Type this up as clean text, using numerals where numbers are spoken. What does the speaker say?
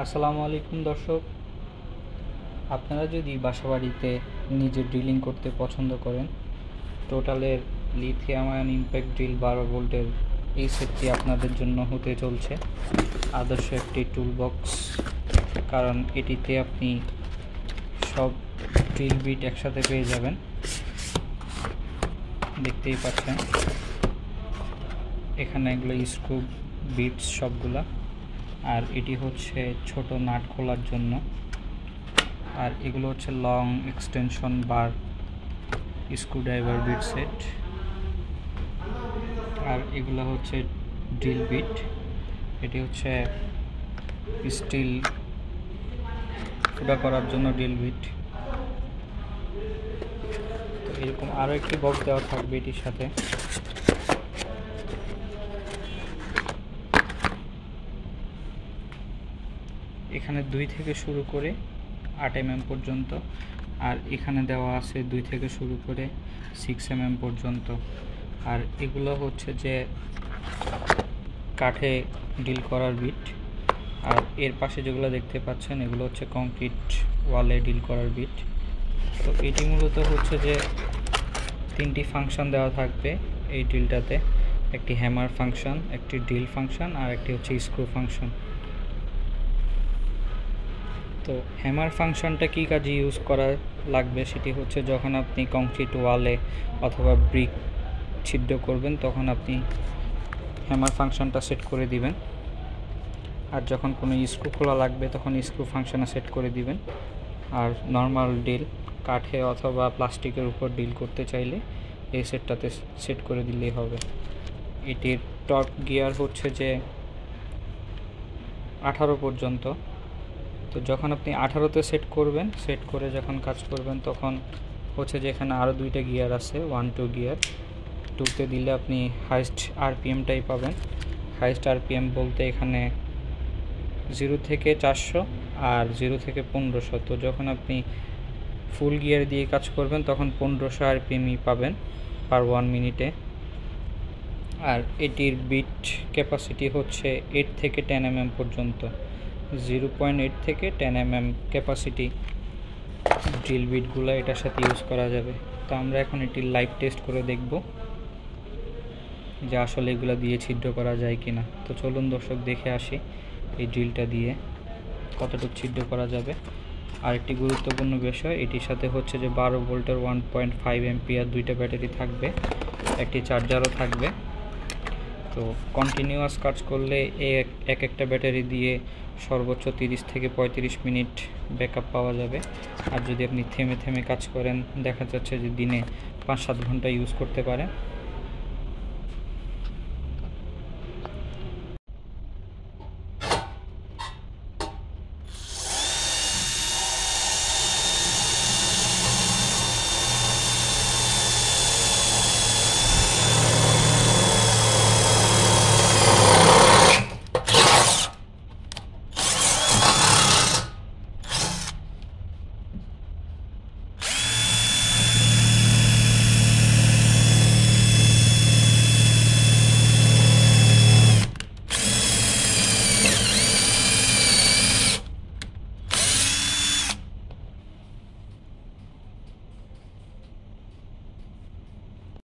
আসসালামু আলাইকুম দর্শক, আপনারা যদি বাসাবাড়িতে নিজে ড্রিলিং করতে পছন্দ করেন, টোটালের লিথিয়াম আয়ন ইম্প্যাক্ট ড্রিল 12 ভোল্টের এই সেটটি আপনাদের জন্য হতে চলছে আদর্শ একটি টুলবক্স। কারণ এটিতে আপনি সব ড্রিল বিট একসাথে পেয়ে যাবেন, দেখতেই পাচ্ছেন এখানে এগুলো স্ক্রু বিটস সবগুলা। আর এটি হচ্ছে ছোট নাট খোলার জন্য, আর এগুলো হচ্ছে লং এক্সটেনশন বার স্ক্রুড্রাইভার বিট সেট। আর এগুলো হচ্ছে ড্রিল বিট, এটি হচ্ছে স্টিল ফুটা করার জন্য ড্রিল বিট। তো এরকম আরও একটি বক্স দেওয়া থাকবে এটির সাথে। এখানে 2 থেকে শুরু করে 8 mm পর্যন্ত, আর এখানে দেওয়া আছে 2 থেকে শুরু করে 6 mm পর্যন্ত। আর এগুলো হচ্ছে যে কাঠে ডিল করার বিট। আর এর পাশে যেগুলো দেখতে পাচ্ছেন এগুলো হচ্ছে কংক্রিট ওয়ালে ডিল করার বিট। তো এটি মূলত হচ্ছে যে 3টি ফাংশন দেওয়া থাকবে এই ড্রিলটাতে, একটি হ্যামার ফাংশন, একটি ড্রিল ফাংশন, আর একটি হচ্ছে স্ক্রু ফাংশন। তো হ্যামার ফাংশনটা কী কাজে ইউজ করা লাগবে সেটি হচ্ছে যখন আপনি কংক্রিট ওয়ালে অথবা ব্রিক ছিদ্র করবেন তখন আপনি হ্যামার ফাংশনটা সেট করে দিবেন। আর যখন কোনো স্ক্রু খোলা লাগবে তখন স্ক্রু ফাংশনে সেট করে দিবেন। আর নর্মাল ডিল কাঠে অথবা প্লাস্টিকের উপর ডিল করতে চাইলে এই সেটটাতে সেট করে দিলেই হবে। এটির টর্ক গিয়ার হচ্ছে যে 18 পর্যন্ত। তো যখন আপনি 18তে সেট করবেন, সেট করে যখন কাজ করবেন তখন হচ্ছে যে এখানে আরও 2টা গিয়ার আছে, 1-2 গিয়ার। 2তে দিলে আপনি হাইস্ট আরপিএমটাই পাবেন। হাইস্ট আরপিএম বলতে এখানে 0 থেকে 400 আর 0 থেকে 1500। তো যখন আপনি ফুল গিয়ার দিয়ে কাজ করবেন তখন 1500 আরপিএমই পাবেন পার 1 মিনিটে। আর এটির বিট ক্যাপাসিটি হচ্ছে 8 থেকে 10 mm পর্যন্ত। 0.8 থেকে 10 mm ক্যাপাসিটি ড্রিল বিটগুলো এটার সাথে ইউজ করা যাবে। তো আমরা এখন এটির লাইভ টেস্ট করে দেখব যে আসলে এগুলো দিয়ে ছিদ্র করা যায় কিনা। তো চলুন দর্শক দেখে আসি এই ড্রিলটা দিয়ে কতটুকু ছিদ্র করা যাবে। আর একটি গুরুত্বপূর্ণ বিষয়, এটির সাথে হচ্ছে যে 12 ভোল্টের 1.5 অ্যাম্পিয়ার 2টা ব্যাটারি থাকবে, একটি চার্জারও থাকবে। তো কন্টিনিউয়াস কাজ করলে এক একটা ব্যাটারি দিয়ে সর্বোচ্চ 30 থেকে 35 মিনিট ব্যাকআপ পাওয়া যাবে। আর যদি আপনি থেমে থেমে কাজ করেন দেখা যাচ্ছে যে দিনে 5-7 ঘন্টা ইউজ করতে পারেন।